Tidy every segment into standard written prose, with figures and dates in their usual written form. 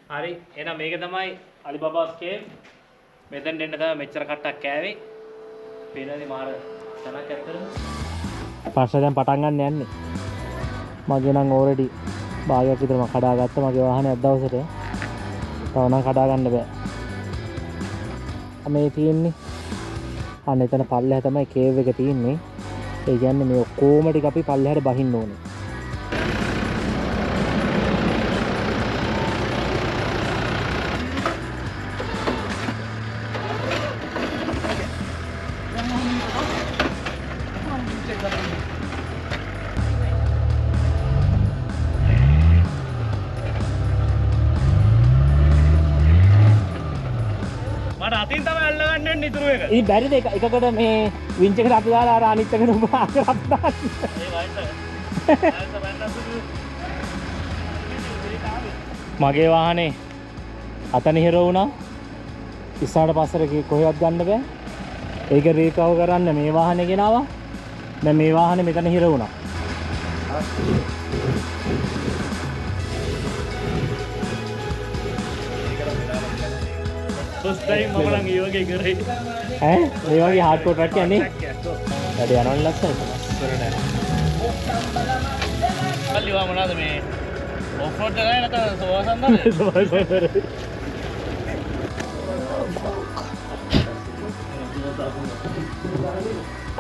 හරි එහෙනම් මේක තමයි අලිබබාස් කේව්. මෙතෙන් දෙන්න තමයි මෙච්චර කට්ටක් කෑවේ. පේනදී මාර තනක් ඇත්තටම. පස්සේ දැන් පටන් ගන්න යන්නේ. මගේ නම් ඕරෙඩි භාගයක් විතර මම කඩාගත්තා මගේ වාහනයක් දවසට. තව නම් කඩා ගන්න බෑ. මේ තියෙන්නේ අන්න එතන පල්ලෙහා තමයි කේව් එක තියෙන්නේ. ඒ කියන්නේ මේ ඔක්කොම ටික අපි පල්ලෙහාට බහින්න ඕනේ. අතින් තමයි අල්ලගන්න වෙන්නේ ඉතුරු එක. ඉතින් බැරිද එකකට මේ වින්ච් එකට අපි දාලා අර අනිත් එකට උඹ අකරප් දාන්න. ඒ මගේ වාහනේ අතනිහිර වුණා. ඉස්සරහට පස්සට කොහෙවත් ගන්න බෑ. ඒක රීකවර් කරන්න මේ වාහනේ ගෙනාවා. දැන් මේ වාහනේ මෙතන හිර වුණා. First time මම නම් ඒ වගේ කරේ. ඈ මේ වගේ හાર્ඩ්කෝර් ට්‍රක් යන්නේ. වැඩ යනවා ලස්සනට. කල්ලිවා මොනවාද මේ ඔෆ් රෝඩ් එකයි නැත්නම් සෝවාසන්දද? සෝවාසන්දද.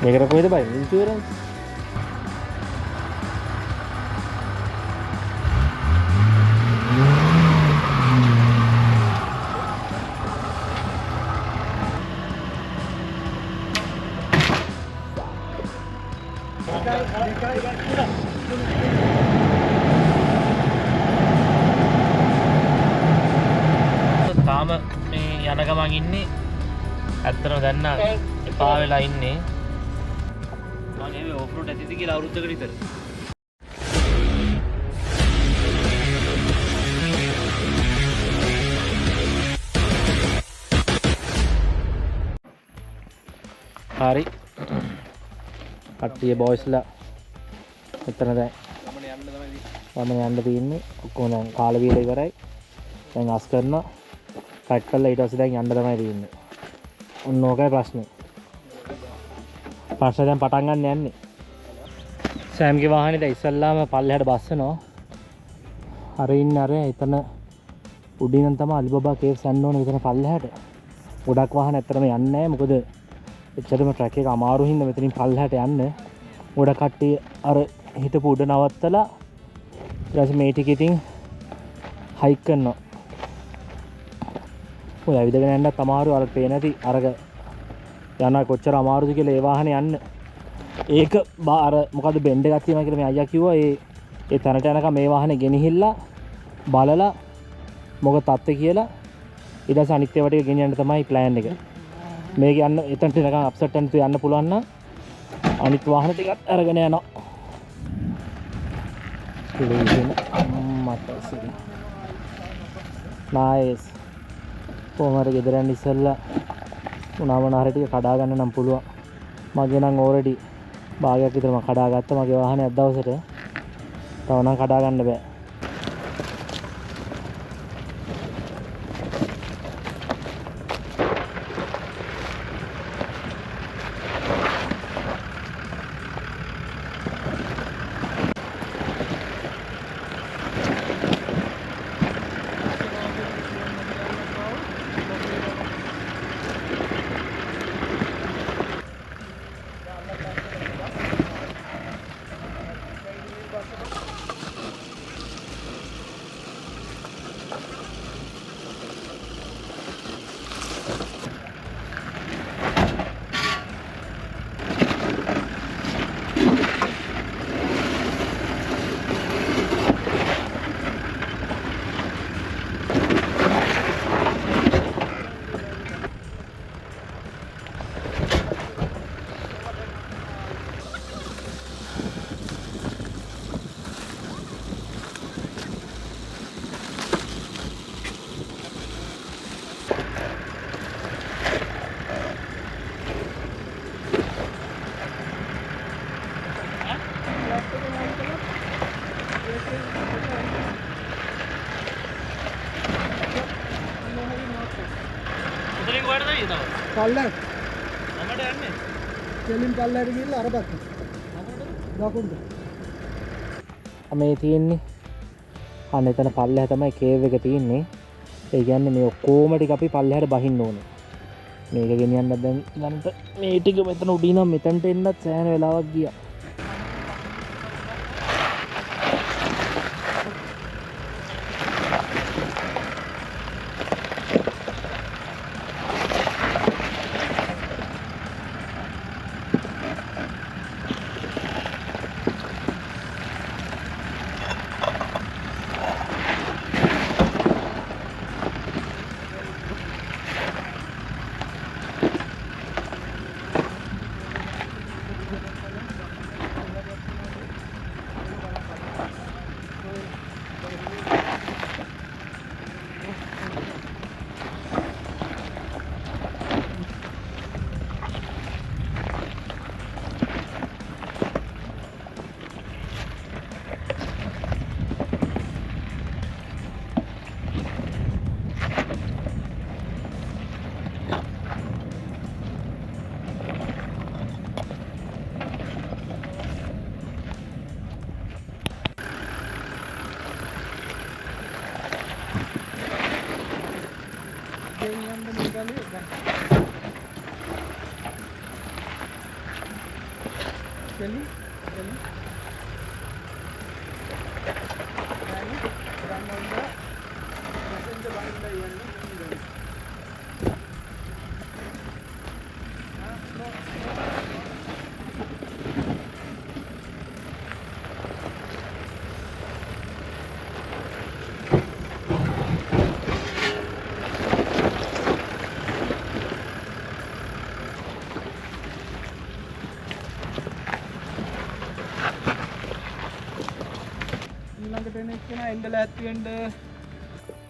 මේකට කොහෙද බයි? ඉන්ෂුරන්ස්. තාම මේ යන ගමන් ඉන්නේ ඇත්තටම දැන් එපා වෙලා ඉන්නේ මම මේ ඔෆ් රෝඩ් ඇතිද කියලා අවුරුද්දකට විතර හරි කට්ටිය බොයිස්ලා මෙතන දැන් වමන යන්න තියෙන්නේ ඔක්කොම දැන් කාල වේල ඉවරයි දැන් අස් කරනවා කට් කරලා ඊට පස්සේ දැන් යන්න තමයි තියෙන්නේ ඔන්න ඕකයි ප්‍රශ්නේ පස්සේ දැන් පටන් ගන්න යන්නේ සෑම්ගේ වාහනේ දැන් ඉස්සල්ලාම පල්ලෙහාට බස්සනවා අර ඉන්න අර එතන උඩින් තමයි අලිබබා කේව්ස් යන්න ඕනේ මෙතන පල්ලෙහාට ගොඩක් වාහන ඇත්තටම යන්නේ නැහැ මොකද එච්චරම ට්‍රැක් එක අමාරු හින්දා මෙතනින් පල්ලෙහාට යන්න ගොඩක් කට්ටිය අර හිටපු උඩ නවත්තලා ඊට පස්සේ මේ ටික ඉතින් හයික් කරනවා ඔය ඇවිදගෙන යන්නත් අමාරු අර පේන ඇති අරක යනවා කොච්චර අමාරුද කියලා ඒ වාහනේ යන්න ඒක අර මොකද බෙන්ඩ් එකක් තියෙනවා කියලා මේ අයියා කිව්වා ඒ තැනට යනකම් මේ වාහනේ ගෙනහිල්ලා බලලා මොකද තත්ත්වය කියලා ඊට පස්සේ අනිත් ඒවා ටික ගෙනියන්න තමයි ප්ලෑන් එක මේක යන්න එතනට නිකන් අප්සෙට් වෙන්න යන්න පුළුවන් නම් අනිත් වාහන ටිකත් අරගෙන යනවා මට සිරි නයිස් කොහමද ගෙදර යන්න ඉස්සෙල්ලා මොනවා හරි ටික කඩා ගන්න නම් පුළුවන් මගේ නම් ඕරෙඩි භාගයක් විතර මම කඩාගත්තා මගේ වාහනයක් දවසට තව නම් කඩා ගන්න බෑ පල්ලෙහාට. කෙලින් පල්ලෙහාට ගිහිල්ලා අර පැත්ත. දකුණට. මේ තියෙන්නේ අන්න එතන පල්ලෙහා තමයි කේව් එක තියෙන්නේ. ඒ කියන්නේ මේ ඔක්කොම ටික අපි පල්ලෙහාට බහින්න ඕනේ. මේක ගෙනියන්න දැන් ඊළඟට මේ ටික මෙතන උඩින් නම් මෙතනට එන්නත් සෑහෙන වෙලාවක් ගියා.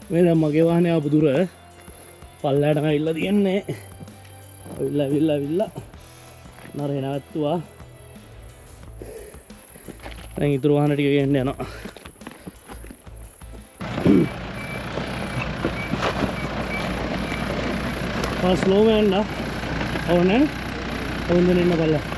මේ දැන් මගේ වාහනේ ආපු දුර පල්ලෙහාට ගිහිල්ලා තියන්නේ. අවිල්ලා නරේ නැවතුවා. දැන් ඊතුරු වාහන ටික ගෙන්න යනවා. ස්ලෝව යන්න ඕනේ. ඔන්න ඉන්න බලන්න.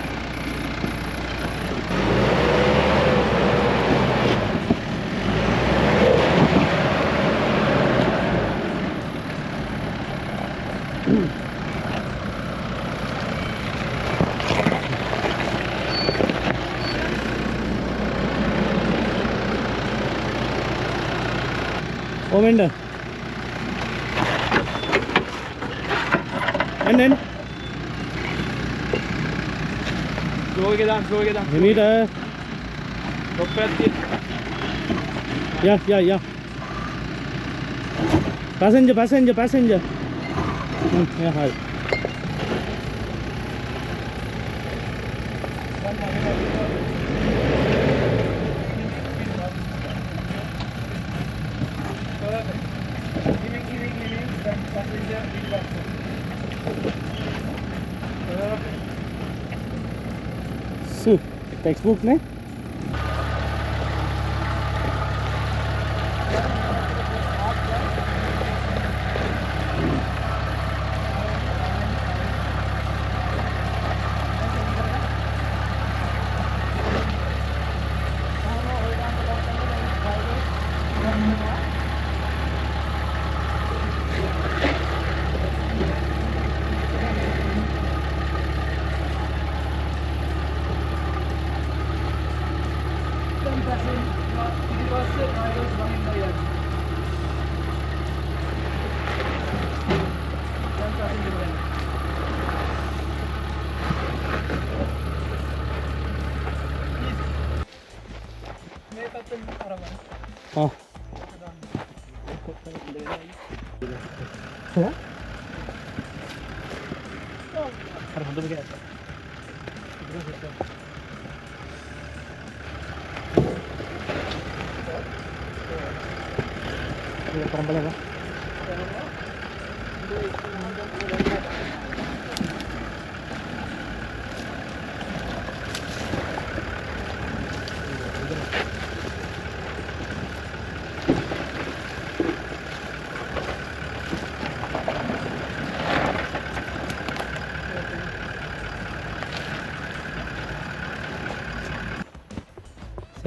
Komenda. And slow down. Meter. Yeah. Passenger. Yeah, hi. Textbook में हाँ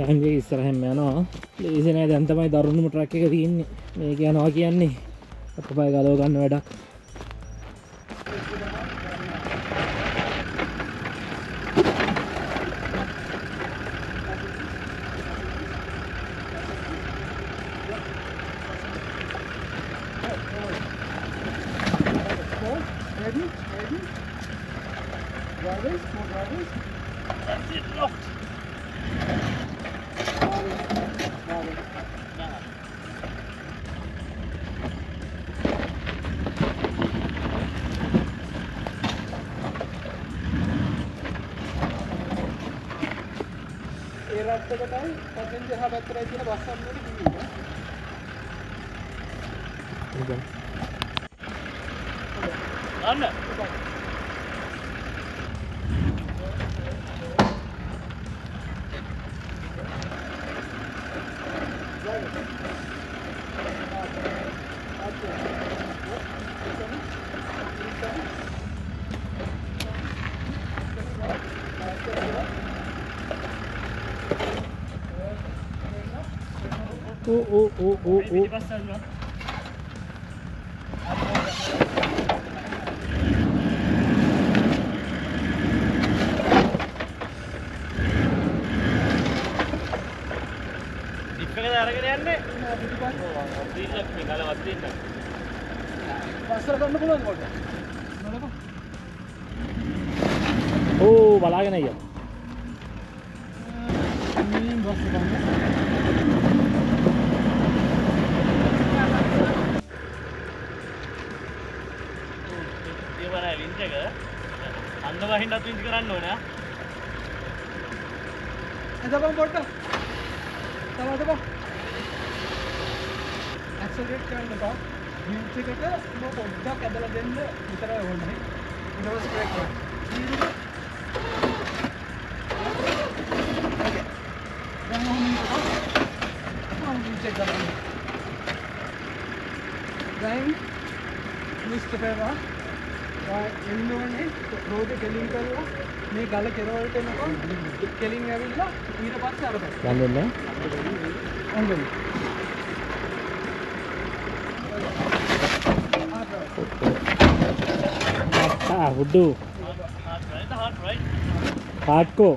සෑම්ගේ ඉස්සරහෙන් යනවා. ලේසි නෑ. දැන් තමයි දරුණුම ට්‍රක් එක තියෙන්නේ. මේක යනවා කියන්නේ අතපය ගලව ගන්න වැඩක්. ඒ රටකටයි පස්සෙන් දෙහා පැත්තටයි තියෙන බස් සම්මෝලේ ගිහින්. අන්න ඕ ඉක්කකද අරගෙන යන්නේ දීල්ලක් මේ ගලවත් දෙන්න පස්සට ගන්න පුළුවන්ද පොඩ්ඩක්? නලක. ඕ බලාගෙන අයියා. මේ බස් එක ගන්න. ඒ වරයි වින්ච් එක අන්න වහින්නත් වින්ච් කරන්න ඕනේ ආ. එතකොට පොඩ්ඩක්. තවද බා. ඇක්සලරේට් කරන්න බා. වින්ච් එකට ඔබ පොඩ්ඩක් ඇදලා දෙන්න විතරයි ඕනේ. ඊට පස්සේ බ්‍රේක් කරන්න. ඕකේ. දැන් වින්ච් එක ගන්න. දැන් මිස්ටර් පෙරා එන්න ඕනේ රෝඩ් එක කෙලින් කරලා මේ ගල කෙරවලට එනකොට කෙලින් ඇවිල්ලා ඊට පස්සේ අර බෑ. ගන්න දෙන්න. අංගල. හුඩු කාට්කෝ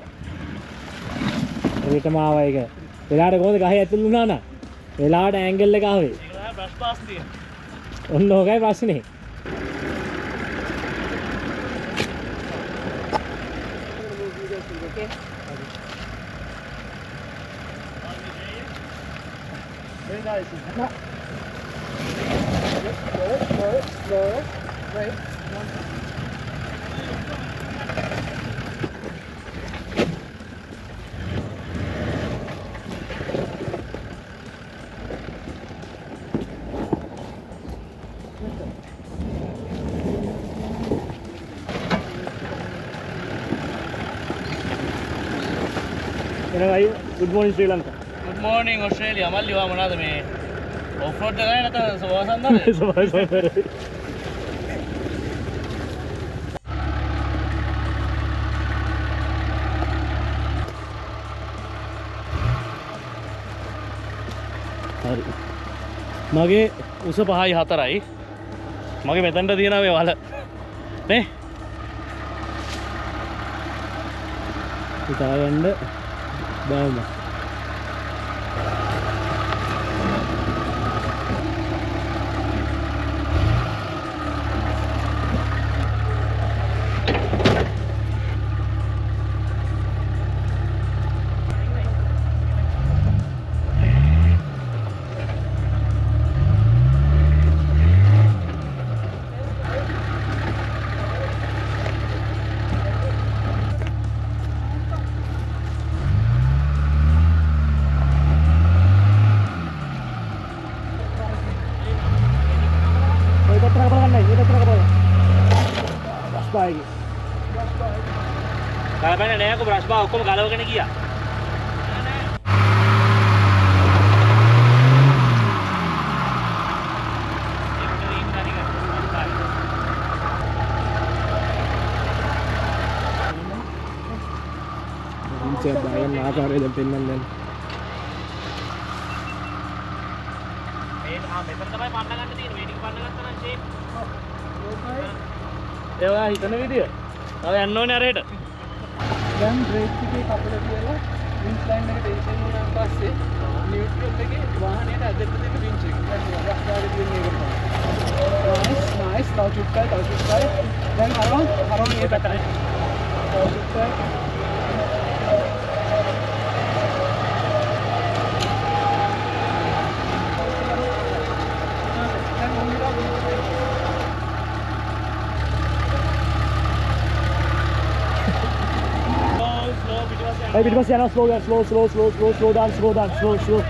ඒකම ආවා ඒක. වෙලාවට කොහොමද ගහේ ඇතුළු වුණා නා? වෙලාවට ඇන්ගල් එක ආවේ. ඒක තමයි බ්‍රෂ් පාස් තියෙන්නේ. ඔන්න ඕකයි ප්‍රශ්නේ. Good morning Sri Lanka. Good morning Australia. මල්ලි වා මොනවද මේ ඔෆ් රෝඩ් එකයි නැත්නම් සෝවාසන්දද? හරි. මගේ උස 5යි 4යි. මගේ මෙතනට තියෙනවා මේ වල. නේ? හිතා ගන්න බෑම. ගලපන්නේ නෑ කො බ්‍රෂ් බා ඔක්කොම ගලවගෙන ගියා. ඉන්චයක් දාගන්න ආකාරය දැන් පෙන්වන්න දැන්. මෙතන තමයි පන්න ගන්න තියෙන්නේ. මේ ටික පන්න ගත්තා නම් ෂේප්. ඒ ඔයා හිතන විදිය. තව යන්න ඕනේ අරහෙට. දැන් බ්‍රේක් එකේ කපල කියලා වින්ච් ලයින් එක ටෙන්ෂන් වුණාන් පස්සේ නියුට්‍රල් එකේ වාහනයට ඇදෙන්න දෙන වින්ච් එක. රස්තාවේ තියෙන එක තමයි. නයිස්. තව චුට්ටයි. දැන් හරවන් මේ පැත්තට. තව චුට්ටයි. Hey, පිටිපස්ස යනවා slow down slow.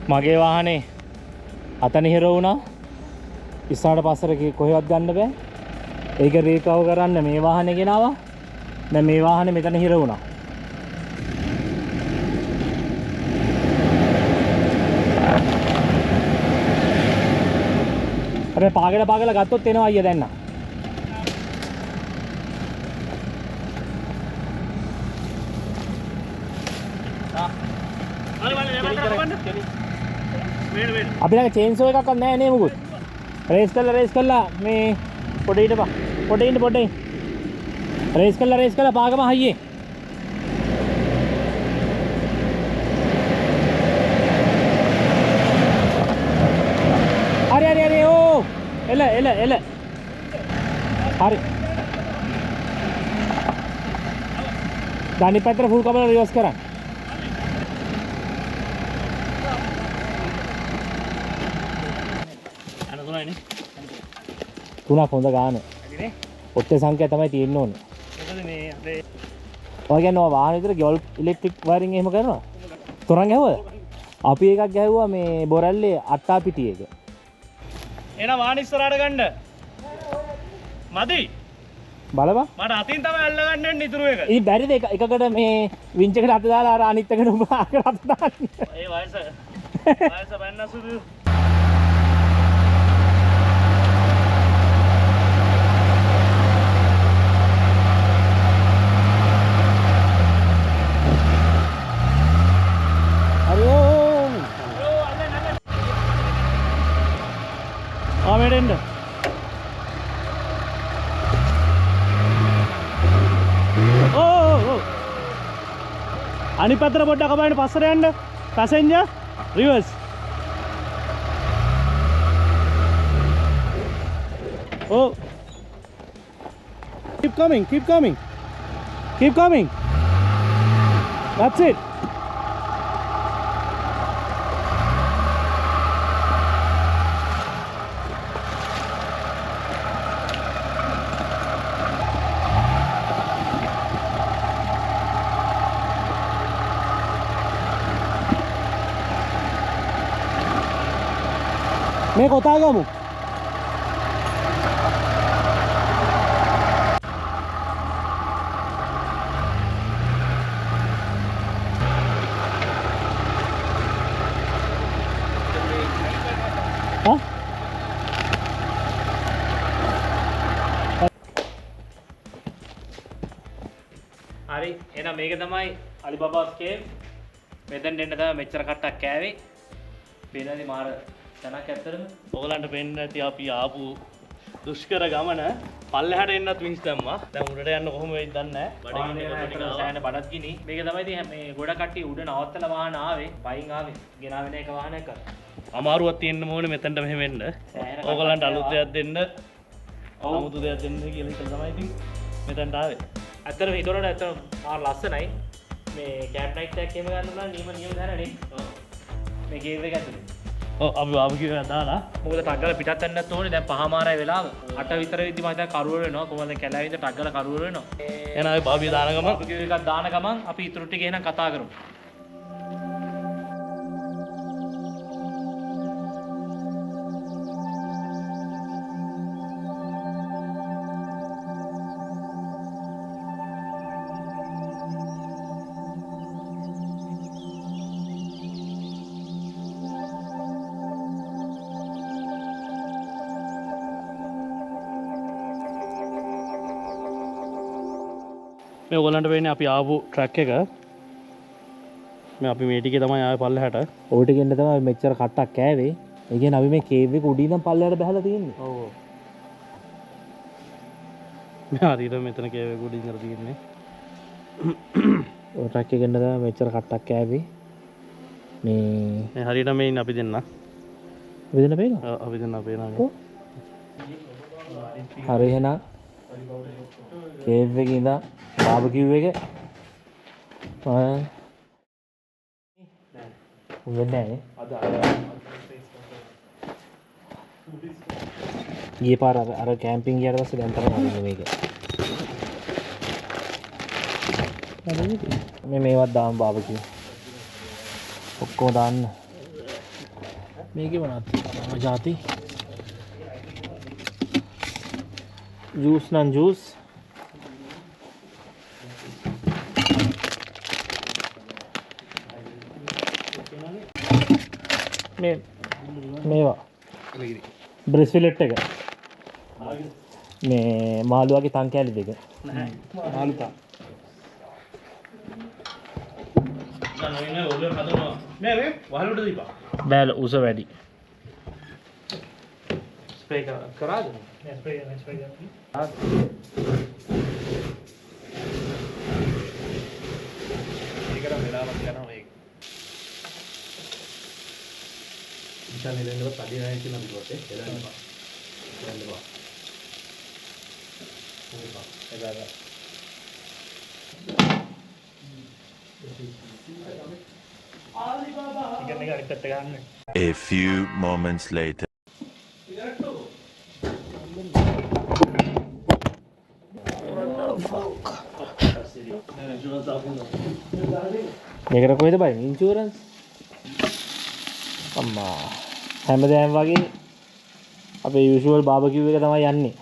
මගේ වාහනේ අතනිහිර වුණා. ඉස්සරහට පස්සට කොහෙවත් ගන්න බෑ. ඒක රීකවර් කරන්න මේ වාහනේ ගෙනාවා. දැන් මේ වාහනේ මෙතන හිර වුණා. අර පාගල ගත්තොත් එනවා අයියා දැන් නම්. අපි ළඟ චේන්සෝ එකක්වත් නැහැ නේ මුකුත්. රේස් කළා මේ පොඩ ඉඳපන්. පොඩ ඉන්න. රේස් කළා පාගම හයියේ. හරි ඕ එල. හරි. ගානි පැත්තට ෆුල් කබල රිවර්ස් කරන්න. තුනක් හොඳ ගාන. ඔත්තේ සංඛ්‍යා තමයි තියෙන්න ඕනේ. මොකද මේ අපේ ඔය කියන්නේ ඔය වාහන විතර ගෝල් ඉලෙක්ට්‍රික් වයරින් එහෙම කරනවා. තොරන් ගැහුවද? අපි එකක් ගැහුවා මේ බොරැල්ලේ අට්ටා පිටි එක. එන වාහන ඉස්සරහට ගන්න. මදි. බලපන්. මට අතින් තමයි අල්ල ගන්න වෙන්නේ ඉතුරු එක. ඉතින් බැරිද එකකට මේ වින්ච් එකට අත දාලා අර අනිත් එකට උඹ අත දාන්න. ඒ වයස බැන්න සුදු. ආමෙඩෙන්ද අනිත් පැත්තට පොඩ්ඩක් අපයින් පස්සට යන්න passenger reverse keep coming that's it මේ කොටා ගමු. හරි එහෙනම් මේක තමයි අලිබබාස් කේව්. මෙතෙන් එන්න තමයි මෙච්චර කට්ටක් කෑවේ. පේනවාද මාර තැනක් ඇත්තටම. ඔයගලන්ට පේන්න ඇති අපි ආපු දුෂ්කර ගමන පල්ලෙහාට එන්නත් වින්ස් දැම්මා. දැන් උඩට යන්න කොහොම වෙයිද දන්නේ නැහැ. සෑහෙන බඩත් ගිනි. මේක තමයි ඉතින් මේ ගොඩ කට්ටිය උඩ නවත්තලා වාහන ආවේ. පයින් ආවේ. ගෙනාවෙන එක වාහනයක් කරා. අමාරුවක් තියෙන්න ඕනේ මෙතනට මෙහෙම එන්න. ඔයගලන්ට අලුත් දෙයක් දෙන්න. අමුතු දෙයක් දෙන්න කියලා හිතලා තමයි ඉතින් මෙතනට ආවේ. ඇත්තටම ඒතොරට ඇත්තටම මාර ලස්සනයි. මේ කැප් නයිට් එකක් එහෙම ගන්න උනා නියම දැනනේ. මේ කේව් එක ඇතුලේ. ඔව් අපි බාබකියු එක දාලා මොකද ටක් ගාලා පිටත් යන්නත් ඕනේ. දැන් 5:00 වෙලාව 8 විතර වෙද්දි මම හිතා කරුවර වෙනවා. කොහොමද කැලෑවින්ද ටක් ගාලා කරුවර වෙනවා. එහෙනම් අපි බාබිය දාන ගමන් බාබකියු එකක් දාන ගමන් අපි ඊටු ටික එහෙනම් කතා කරමු. මේ ඔයගලන්ට වෙන්නේ අපි ආපු ට්‍රැක් එක. මේ අපි මේ ටිකේ තමයි ආවේ පල්ලෙහාට. ඔය ටිකෙන් තමයි මෙච්චර කට්ටක් කෑවේ. ඒ කියන්නේ අපි මේ කේව් එක උඩින් ඉඳන් පල්ලෙහාට බහලා තියෙන්නේ. ඔව්. මේ හරියට මෙතන කේව් එක උඩින් ඉඳලා තියෙන්නේ. ඔය ට්‍රැක් එකෙන් තමයි මෙච්චර කට්ටක් කෑවේ. මේ හරියට මේ ඉන්නේ අපි දෙන්න. වෙදෙන පේනවා. ඔව් අපි දෙන්න පේනවා. හරි එහෙනම් කේව් එකේ ඉඳන් බාබකියු එක වෙන්නේ නැහැ. ගිය පාර අර කැම්පින් ගියාට පස්සේ දැන් තමයි හරිනේ මේක. මේ මේවත් දාමු බාබකියු. ඔක්කොම දාන්න. මේකේ මොනවද තියෙන්නේ? ජාති. ජූස් නම් ජූස්. මේවා බ්‍රෙස්ෆිලෙට් එක මේ මාළු වගේ තන් කෑලි දෙක මාළු තන්. නෑ ඔලුව හදනවා. මේ වහලුට දීපන්. බෑල උස වැඩි. ස්ප්‍රේ කරාද? නෑ ස්ප්‍රේ කරා. ඒකට වෙලාවක් යනවා ඒක. ඉතින් එලෙන්නවත් අඩිය නැහැ කියන අපිට එලෙන්නවා. එලෙන්නවා. එදාලා. ඉතින් මේක අරිටත් ගන්න. A few moments later. මේකට කොහෙද බයි ඉන්ෂුරන්ස් අම්මා හැමදාම වගේ අපේ යූෂුවල් බාබකියු එක තමයි යන්නේ.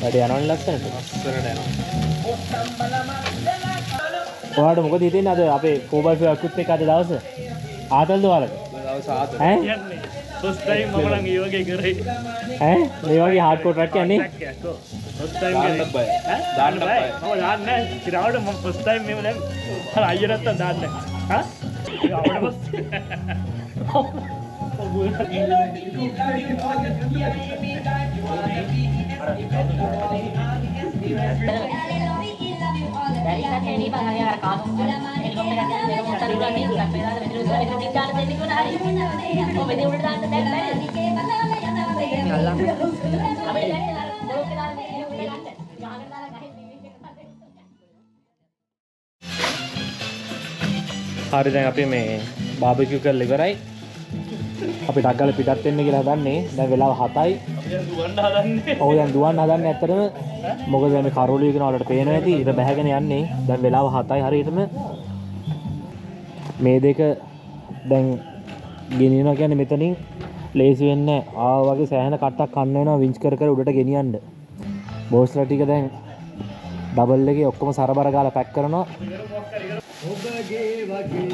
වැඩ යනවනේ ලස්සනට. ලස්සනට යනවා. ඔයාලට මොකද හිතෙන්නේ අද අපේ 4x4 අකුත් එක්ක අද දවස? ආතල්ද ඔයාලට? දවස් ආතල්. ඈ? ෆස්ට් ටයිම් මම නම් ඒ වගේ කරේ. ඈ? මේ වගේ හાર્ඩ්කෝර් ට්‍රැක් යන්නේ? ෆස්ට් ටයිම් කරේ. බය. දාන්න බය. මම දාන්නේ නැහැ. ඉතින් මම ෆස්ට් ටයිම් මේව දැන් අර අයියා නැත්තම් දාන්නේ නැහැ. හා? ඒක අපිට හරි දැන් අපි මේ බාබකියු කරලා ඉවරයි. අපි ටක් ගාලා පිටත් වෙන්න කියලා හදන්නේ. දැන් වෙලාව 7යි. දුවන්න හදන්නේ. ඔව් දැන් දුවන්න හදන්නේ ඇත්තටම. මොකද මේ කරෝලිය කියන වලට පේනවා ඇති. ඊට බැහැගෙන යන්නේ. දැන් වෙලාව 7යි හරියටම. මේ දෙක දැන් ගෙනියනවා කියන්නේ මෙතනින් ලේසි වෙන්නේ නැහැ. ආවා වගේ සෑහෙන කට්ටක් කන්න වෙනවා වින්ච් කර කර උඩට ගෙනියන්න. බෝස්ලා ටික දැන් ඩබල් එකේ ඔක්කොම සරබර ගාලා පැක් කරනවා. ඔබගේ වගේ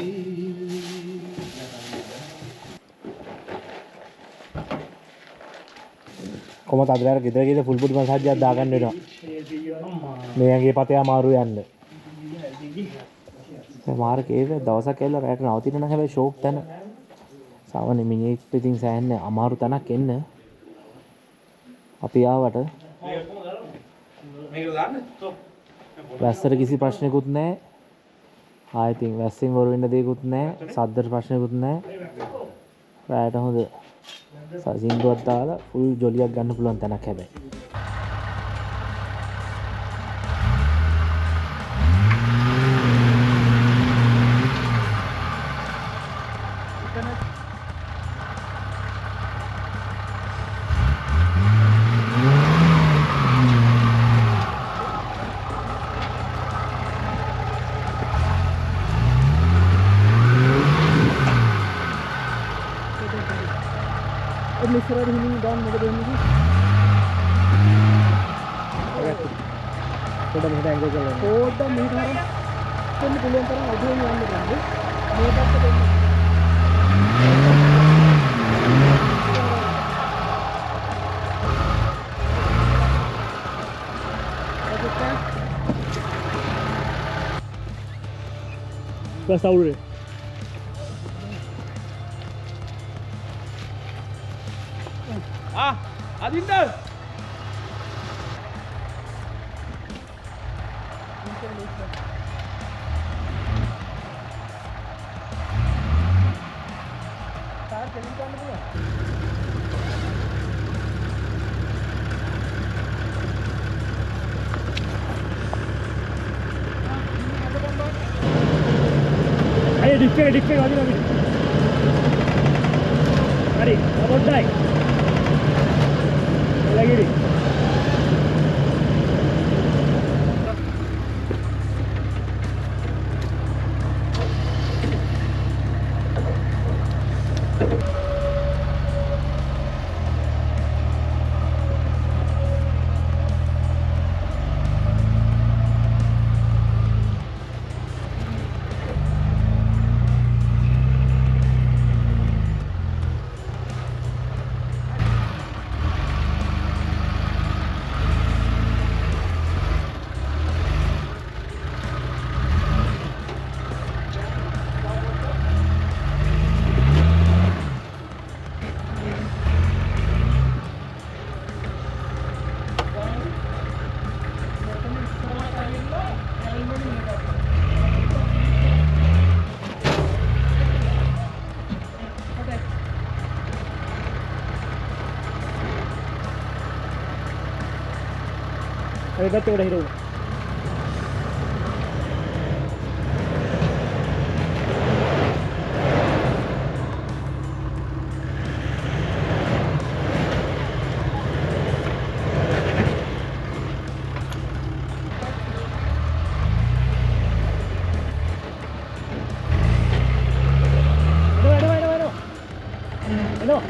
කොහොමද අද වැර ගෙදර ගිහලා ෆුල් බොඩි මසාජ් එකක් දාගන්න වෙනවා. මේ ඇඟේ පතේ අමාරු යන්න. මාර කේව දවසක් ඇවිල්ලා රැට නවතින නම් හැබැයි ෂෝක් තැන. සාමාන්‍ය මිනිහෙක් ඉතින් සෑහෙන අමාරු තැනක් එන්න. අපි ආවට මේක දාන්න. වැස්සට කිසි ප්‍රශ්නකුත් නැහැ. ආයෙත් ඉතින් වැස්සෙන් වර වෙන්න දෙයක්වත් නැහැ. සද්දට ප්‍රශ්නකුත් නැහැ. රැට හොඳ සින්දුවක් දාලා ෆුල් ජොලියක් ගන්න පුළුවන් තැනක් හැබැයි. ඉස්සරහට හිමින් ගන්න මොකද වෙන්නේ? පොඩ්ඩක් මෙහෙට ඇංගල් කරලා එන්න. පොඩ්ඩක් මෙහෙට හරහා දෙන්න පුළුවන් තරම් අඩුවෙන් යන්න ගන්න. මේ පැත්තට දෙන්න. Press out. අදින්න! Ayo display wajib lagi. Mari, pondai. Lagi ni. Ayo kita udah hidup. Aduh.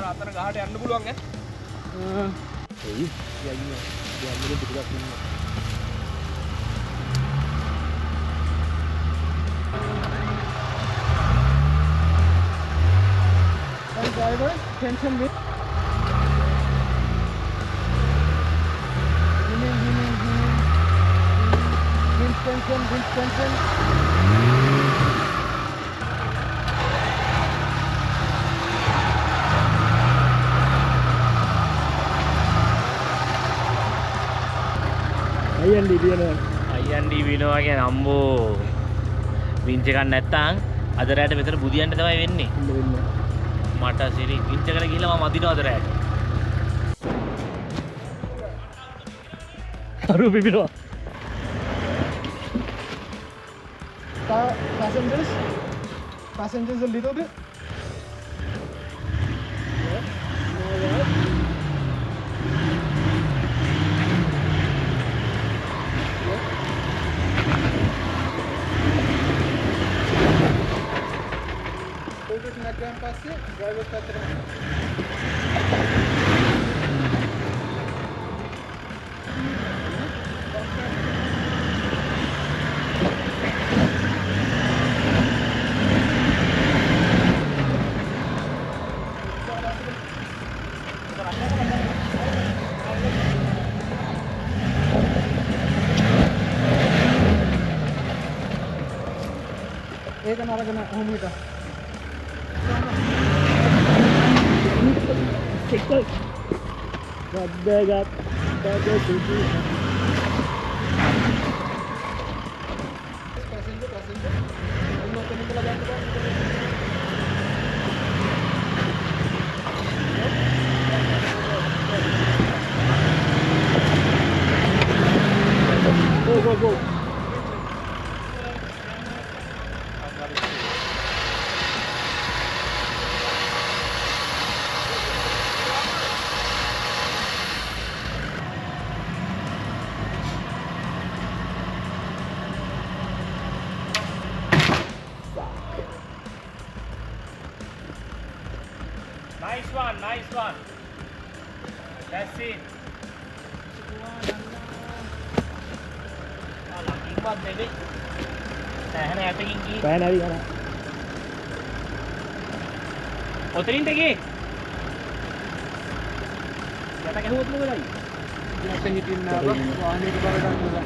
අතන ගහට යන්න පුළුවන් ඈ. එයි. යන්නේ පිටුපස්සට ඉන්න. driver tension with wind tension. IND විනවා. IND විනවා කියන්නේ අම්බෝ වින්ච් එකක් නැත්තම් අද රැට මෙතන බුදියන්න තමයි වෙන්නේ. මට සිරි වින්ච් එකට ගිහිල්ලා මම අදිනවා අද රැට. අරු පිපිනවා. Passengers a little bit. driver ඒක නරගෙන හොමිට Sekol. Gadagat. Gadagat. nice one. That's it. ළඟින්වත් නෙවෙයි. සෑහෙන ඈතකින් ගිහින්. පෑන ඇරි යනවා. ඔතනින්ද ගියේ? යට ගැහුවොත් මොකද වෙයි? ඊට හිටින්න ආව වාහනේට බර ගන්නවා.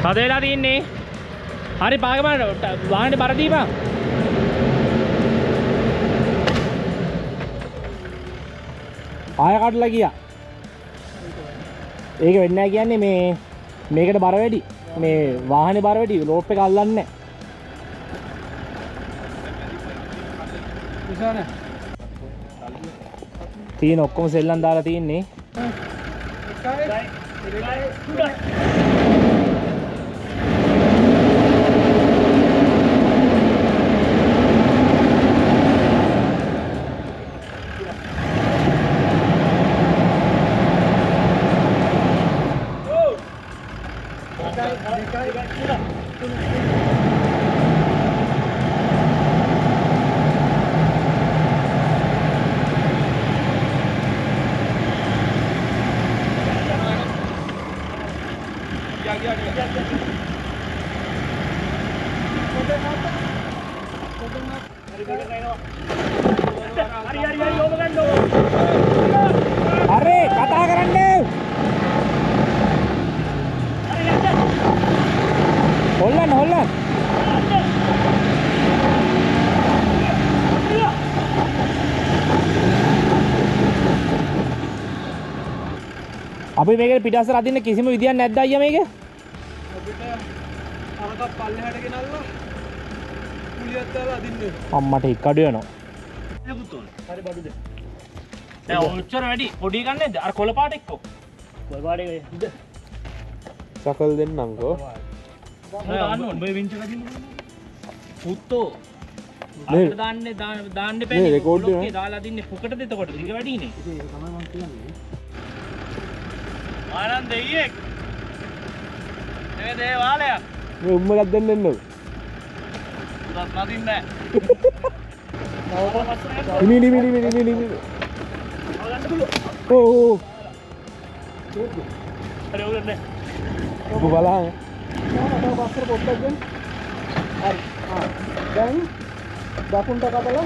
තද වෙලා තින්නේ. හරි පාගමන වාහනේ බර දීපන්. ආය කඩලා ගියා. ඒක වෙන්නේ නැහැ කියන්නේ මේකට බර වැඩි. මේ වාහනේ බර වැඩි. ලෝප් එක අල්ලන්නේ නැහැ. ඉසාන. තියෙන ඔක්කොම සෙල්ලම් දාලා තින්නේ. අරේ කතා කරන්නේ. හොල්ලන්න. අපි මේකට පිටස්සට අදින්න කිසිම විදියක් නැද්ද අයියා මේක? අපිට අරක පල්ලෙහාට ගෙනල්ලා කුලියක් දාලා අදින්න. අම්මට හික්කඩු වෙනවා. හරි බඩුද? දැන් ඔච්චර වැඩි පොඩි ගන්න නේද? අර කොළ පාට එක්ක. කොළ පාට එක ඉද. සකල් දෙන්නම්කෝ. දාන්න ඕනේ. මේ වින්ච කදින්න. පුත්තෝ. අර දාන්නේ පැන්නේ. ලොක්කේ දාලා දින්නේ පුකටද එතකොට. ටික වැඩිනේ. ඒක තමයි මම කියන්නේ. ආනන්ද දෙයියෙක්. මේ දේ වාලයක්. මේ උම්මලක් දෙන්න එන්නද? උදත් නදින්නේ නැහැ. ඉනි. ඕ. හරි උගන්නේ. ඔබ බලන්න. මම වස්ත්‍ර පොඩ්ඩක් දෙන්න. හරි. දැන් දකුණට කපලා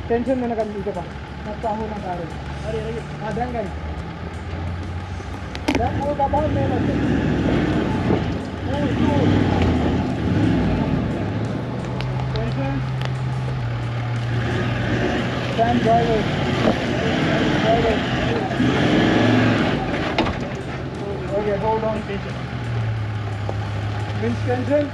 टेंशन में ना नीचे पा मत हो ना गाड़ी अरे हां ध्यान गाड़ी ध्यान वो का बहुत मेहनत है tension stand driver okay hold on means tension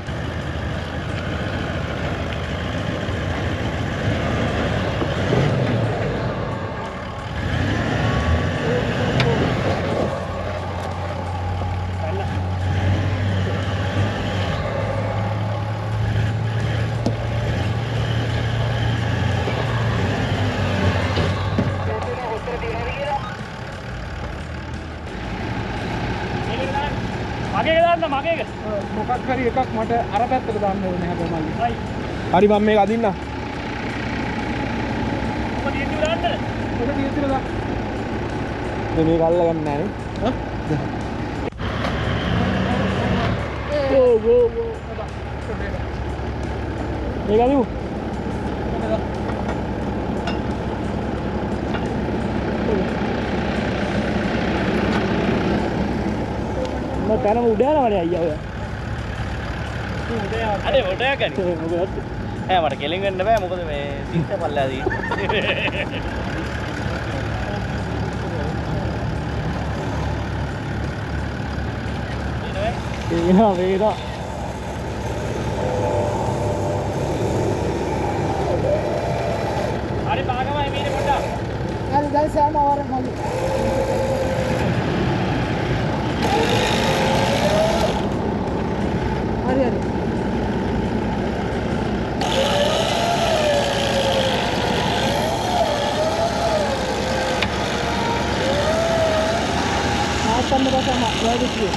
මගේ මොකක් හරි එකක් මට අර පැත්තට දාන්න ඕනේ හැබැයි මල්ලි. හරි මම මේක අදින්න. මොකද ඉන්නේ දාන්න? ඔක දියතිල දා. මේක අල්ල ගන්න නැහැ නේ. ඕ. මේක අදිමු. මම තනම උඩ යනවනේ අයියා ඔය. අනේ උඩ යකනේ. ඈ මට කෙලින් වෙන්න බෑ මොකද මේ සිත් පල්ලා දී. එනවා වේනවා. හරි පාගමයි මීනේ පොඩ්ඩක්. හරි දැන් සෑම ආවරක් මල්ලි. Come on, drive it here.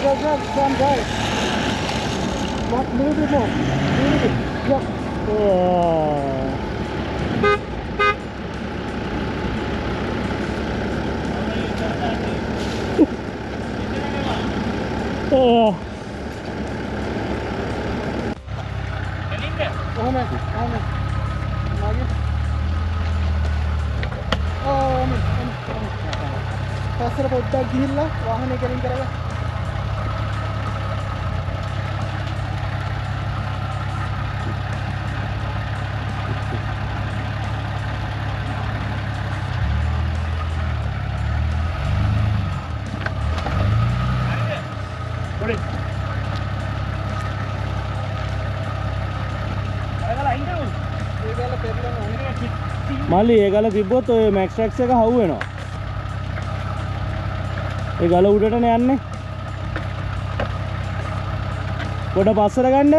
Go, Sam, drive. What, little bit more. Little bit. Yep. පස්සට පොඩ්ඩක් ගිහිල්ලා වාහනේ කෙලින් කරගන්න. මල්ලි ඒ ගල තිබ්බොත් ඔය මැක්ස් ට්‍රැක්ස් එක හවු වෙනවා. ඒ ගල උඩටනේ යන්නේ. පොඩ පස්සට ගන්න.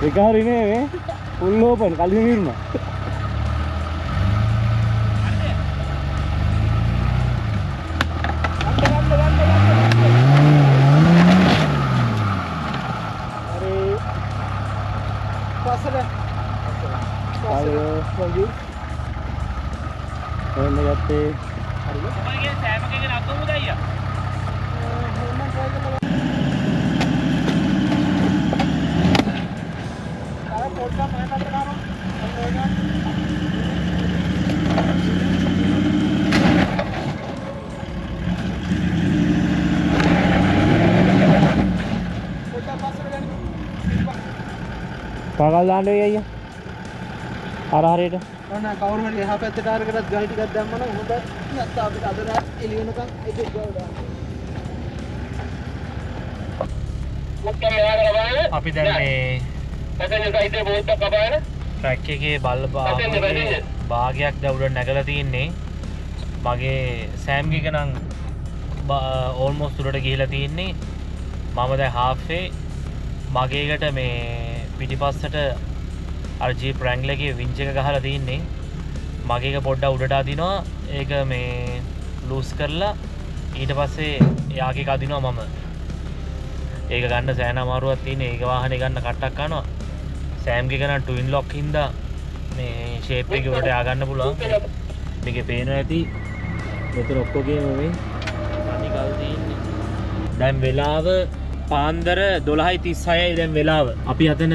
රිකවරි නේ full open කලින් ඉරුණා. පාගල් දාන්න වෙයි අයියා. අර හරියට. ඔන්න කවුරු හරි එහා පැත්තට අරකටත් ගල් ටිකක් දැම්මම හොඳයි. නැත්නම් අපිට අද රාත් එළි වෙනකන් ඒක ගාව දාන්න. අපි දැන් මේ ට්‍රැක් එකේ බල්බ භාගයක් දැන් උඩ නැගලා තින්නේ. මගේ සෑම් ගික නම් ඕල්මෝස්ට් උඩට ගිහිලා තින්නේ. මම දැන් හාෆ්වේ මගේකට මේ පිටිපස්සට අර ජීප් රැන්ග්ලර් එකේ වින්ච් එක ගහලා තින්නේ. මගේ එක පොඩ්ඩක් උඩට අදිනවා. ඒක මේ ලූස් කරලා ඊට පස්සේ එයාගේ එක අදිනවා මම. ඒක ගන්න සෑහෙන අමාරුවක් තියෙන්නේ. ඒක වාහනේ ගන්න කට්ටක් කනවා. සෑම් ගේ ගන්න ට්වින් ලොක් හින්දා මේ ෂේප් එකේ උඩට යා ගන්න පුළුවන්. මේකේ පේනවා ඇති. මෙතන ඔක්කොගේම මේ අනිත් කල් තියෙන්නේ. දැන් වෙලාව පාන්දර 12:36යි දැන් වෙලාව. අපි අතන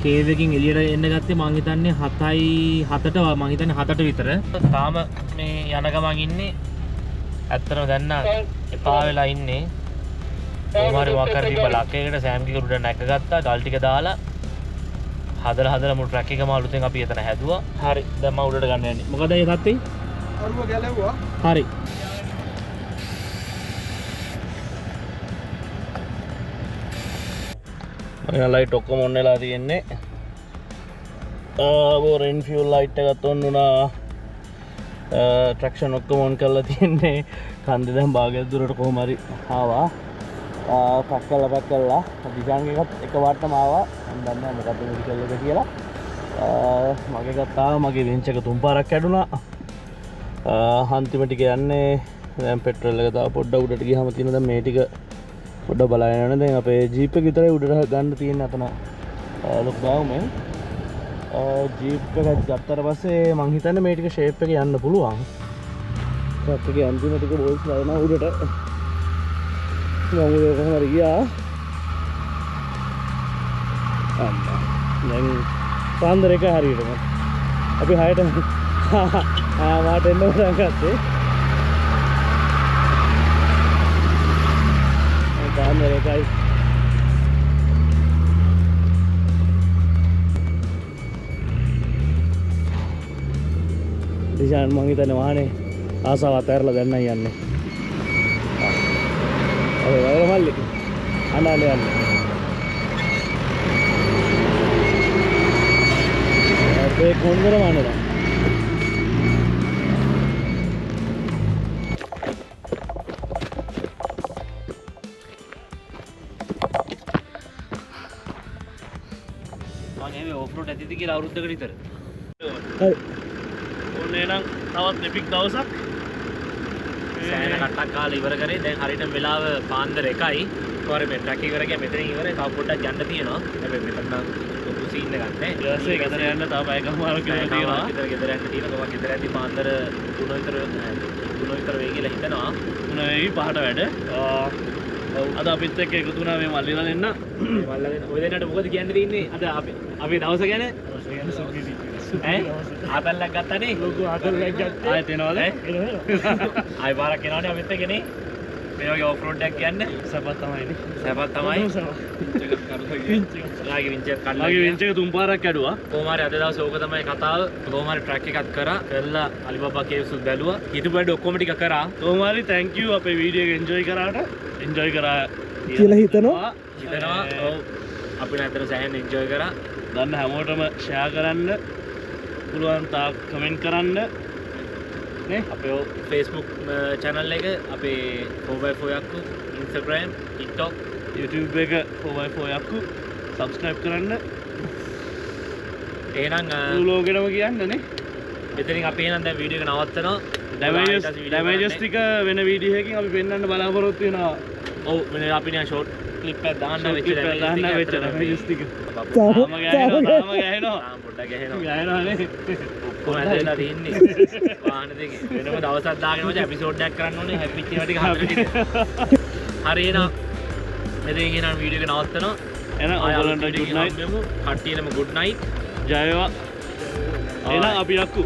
කේව් එකකින් එළියට එන්න ගත්තේ මං හිතන්නේ 7ට මං හිතන්නේ 7ට විතර. තාම මේ යන ගමන් ඉන්නේ. ඇත්තටම දැන් නම් එපා වෙලා ඉන්නේ. කොහොමරි මොකක් හරි තිබ්බ ලක්කයකට සෑම් කික උඩ නැග ගත්තා. ගල් ටික දාලා හදලා මුළු ට්‍රැක් එකම අලුතෙන් අපි එතන හැදුවා. හරි. දැන් මම උඩට ගන්න යන්නේ. මොකද ඒ තත්ත්වේ? අරුව ගැලෙව්වා. හරි. ලයිට් ඔක්කොම ඔන් වෙලා තියෙන්නේ. රේන් ෆියුල් ලයිට් එකත් ඔන් වුණා. ට්‍රැක්ෂන් ඔක්කොම ඔන් කරලා තියෙන්නේ. කන්දේ දැන් භාගයක් දුරට කොහොම හරි ආවා. පැක් කළා. ඩිසයින් එකත් එකවරටම ආවා. මම දන්නේ නැහැ මොකක්ද මෙඩිකල් එක කියලා. මගේ එකත් ආවා. මගේ වින්ච් එක තුන් පාරක් කැඩුනා. අන්තිම ටික යන්නේ දැන් පෙට්‍රල් එක තව පොඩ්ඩක් උඩට ගියාම තියෙන දැන් මේ ටික පොඩ්ඩක් බලාගෙන යන්න. දැන් අපේ ජීප් එක විතරයි උඩට ගන්න තියෙන අතන ලොක්ඩවුන් ජීප් එක ගත්තට පස්සේ මං හිතන්නේ මේ ටික ෂේප් එක යන්න පුළුවන්. ට්‍රක් එකේ අන්තිම ටික බෝල්ස් දානවා උඩට. මම උඩ කොහොම හරි ගියා. දැන් පාන්දර එක හරියටම අපි 6ට මාට එන්න උඩන් ගත්තේ. පාන්දර එකයි. දිශාන් මං හිතන්නේ වාහනේ ආසාව අතහැරලා දැන් නම් යන්නේ. අර මල්ලි අඬන්නේ යන්නේ. ඒ කොන්දරම අඬනවා. මම එහෙම ඕෆ් රෝඩ් ඇතිද කියලා අවුරුද්දකට විතර. හරි ඕනේ නම් තවත් එපික් දවසක් සෑහෙන කට්ටක් කාලා ඉවර කරේ. දැන් හරියටම වෙලාව පාන්දර 1යි. කොහරි මේ ට්‍රැක් ඉවර ගියා මෙතනින් ඉවරයි. තව පොඩ්ඩක් යන්න තියෙනවා. හැබැයි මෙතන නම් ලොකු සීන් එකක් නැහැ. ඊට පස්සේ ගෙදර යන්න තව පැයකමාරක් විතර තියෙනවා. ගෙදර යන්න තියෙනවා. මම ගෙදර යද්දි පාන්දර 3 විතර වෙයි කියලා හිතනවා. 3 වෙයි 5ට වැඩ. අද අපිත් එක්ක එකතු වුණා මේ මල්ලිලා දෙන්න. මල්ලගෙන ඔය දෙන්නට මොකද කියන්න තියෙන්නේ? අද අපේ දවස ගැන ඈ ආතල්ලක් ගත්තානේ. ලොකු ආතල්ලක් ගත්තා. ආයෙත් එනවද? ආයෙ පාරක් එනවනේ අපිත් එක්කනේ. මේ වගේ ඕෆ් රෝඩ් එකක් යන්න සපත් තමයිනේ. සපත් තමයි. ලාගේ වින්චර් කඩලා. ලාගේ වින්චර් තුන් පාරක් ඇඩුවා. කොහොම හරි අද දවසේ ඕක තමයි කතාව. කොහොම හරි ට්‍රැක් එකක් කරා. කරලා අලිබබා කේව්ස් උත් බැලුවා. හිතපු වැඩ ඔක්කොම ටික කරා. කොහොම හරි thank you අපේ වීඩියෝ එක enjoy කරාට. enjoy කරා කියලා හිතනවා. ඔව්. අපි නැතර සෑහෙන enjoy කරා. දන්න හැමෝටම share කරන්න. පුළුවන් තාක් comment කරන්න. නේ අපේ Facebook channel එක අපේ 4x4 යක්කු Instagram TikTok YouTube එක 4x4 යක්කු subscribe කරන්න. එහෙනම් ලෝගෙනම කියන්නනේ. මෙතනින් අපි එහෙනම් දැන් වීඩියෝ එක නවත්තනවා. damages ටික වෙන වීඩියෝ එකකින් අපි පෙන්වන්න බලාපොරොත්තු වෙනවා. ඔව් වෙන අපි නිකන් ෂෝට් ක්ලිප් එකක් දාන්න වෙච්ච damages ටික. තාම තාම ගහනවා. පොඩ්ඩක් ගැහෙනවා. ගහනවානේ. ඔක්කොම ඇදලා තින්නේ. වාහන දෙකේ. වෙනම දවසක් දාගෙන මොකද එපිසෝඩ් එකක් කරන්න ඕනේ. හැපිච්ච ඒවා ටික හදලා ටික. හරි එහෙනම් මෙතනින් එහෙනම් වීඩියෝ එක නවත්තනවා. එහෙනම් ඔයගොල්ලන්ට good night. කට්ටියටම good night. ජය වේවා. එහෙනම් අපි යක්කු.